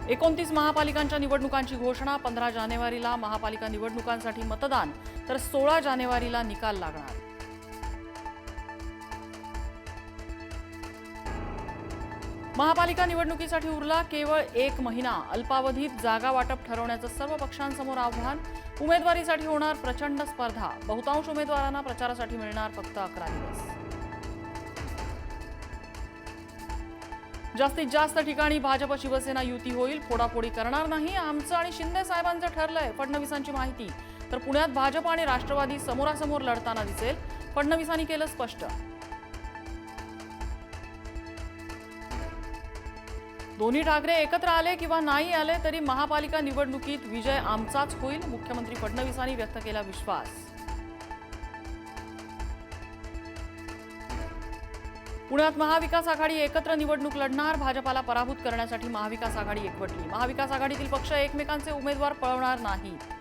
29 महापालिकांच्या निवडणुकांची घोषणा. 15 जानेवारीला महापालिका निवडणुकांसाठी मतदान, तर 16 जानेवारीला निकाल लागणार. महापालिका निवडणुकीसाठी उरला केवळ 1 महिना. अल्पावधीत जागा वाटप ठरवण्याचं सर्व पक्षांसमोर आव्हान. उमेदवारीसाठी होणार प्रचंड स्पर्धा. बहुतांश उमेदवारांना प्रचारासाठी मिळणार फक्त 11 दिवस. जास्तीत जास्त ठिकाणी भाजप शिवसेना युती होईल. फोडाफोडी करणार नाही. आमचं आणि शिंदे साहेबांचं ठरलंय, फडणवीसांची माहिती. तर पुण्यात भाजप आणि राष्ट्रवादी समोरासमोर लढताना दिसेल, फडणवीसांनी केलं स्पष्ट. दोन्ही ठाकरे एकत्र आले किंवा नाही आले तरी महापालिका निवडणुकीत विजय आमचाच होईल, मुख्यमंत्री फडणवीसांनी व्यक्त केला विश्वास. पुण्यात महाविकास आघाडी एकत्र निवडणूक लढणार. भाजपाला पराभूत करण्यासाठी महाविकास आघाडी एकवटली. महाविकास आघाडीतील पक्ष एकमेकांचे उमेदवार पळवणार नाहीत.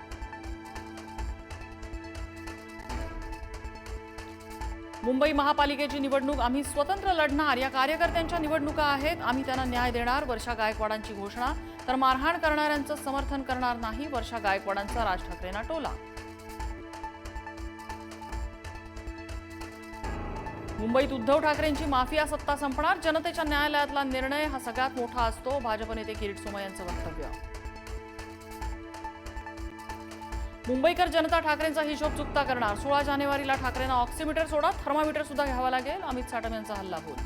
मुंबई महापालिकेची निवडणूक आम्ही स्वतंत्र लढणार. या कार्यकर्त्यांच्या निवडणुका आहेत, आम्ही त्यांना न्याय देणार. वर्षा गायकवाडांची घोषणा. तर मारहाण करणाऱ्यांचं समर्थन करणार नाही, वर्षा गायकवाडांचा राज ठाकरेंना टोला. मुंबईत उद्धव ठाकरेंची माफिया सत्ता संपणार. जनतेच्या न्यायालयातला निर्णय हा सगळ्यात मोठा असतो, भाजप नेते किरीट सोमय्या यांचं वक्तव्य. मुंबईकर जनता ठाकरेंचा हिशोब चुकता करणार. 16 जानेवारीला ठाकरेंना ऑक्सिमीटर सोडा, थर्मामीटर सुद्धा घ्यावा लागेल, अमित साटम यांचा हल्लाबोल.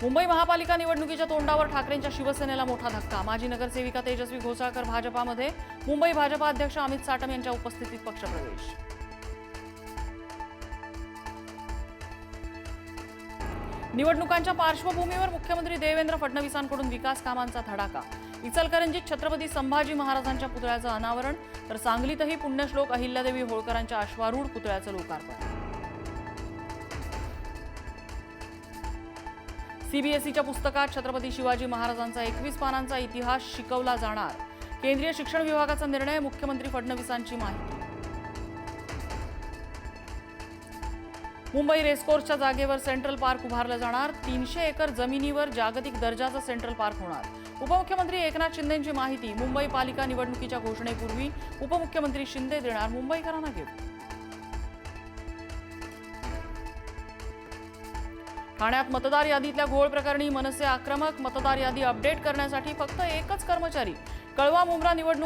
मुंबई महापालिका निवडणुकीच्या तोंडावर ठाकरेंच्या शिवसेनेला मोठा धक्का. माजी नगरसेविका तेजस्वी घोसाळकर भाजपामध्ये. मुंबई भाजपा अध्यक्ष अमित साटम यांच्या उपस्थितीत पक्षप्रवेश. निवडणुकांच्या पार्श्वभूमीवर मुख्यमंत्री देवेंद्र फडणवीसांकडून विकास कामांचा धडाका. इचलकरंजीत छत्रपती संभाजी महाराजांच्या पुतळ्याचं अनावरण. तर सांगलीतही पुण्यश्लोक अहिल्यादेवी होळकरांच्या अश्वारूढ पुतळ्याचं लोकार्पण. सीबीएसईच्या पुस्तकात छत्रपती शिवाजी महाराजांचा 21 पानांचा इतिहास शिकवला जाणार. केंद्रीय शिक्षण विभागाचा निर्णय. मुख्यमंत्री फडणवीसांची माहिती. मुंबई रेसकोर्सच्या जागेवर सेंट्रल पार्क उभारलं जाणार. 300 एकर जमिनीवर जागतिक दर्जाचं सेंट्रल पार्क होणार. उपमुख्यमंत्री एकनाथ शिंदेंची माहिती. मुंबई पालिका निवडणुकीच्या घोषणेपूर्वी उपमुख्यमंत्री शिंदे देणार मुंबईकरांना गिफ्ट. ठाण्यात मतदार यादीतल्या घोळ प्रकरणी मनसे आक्रमक. मतदार यादी अपडेट करण्यासाठी फक्त एकच कर्मचारी. कळवा मुंब्रा निवडणूक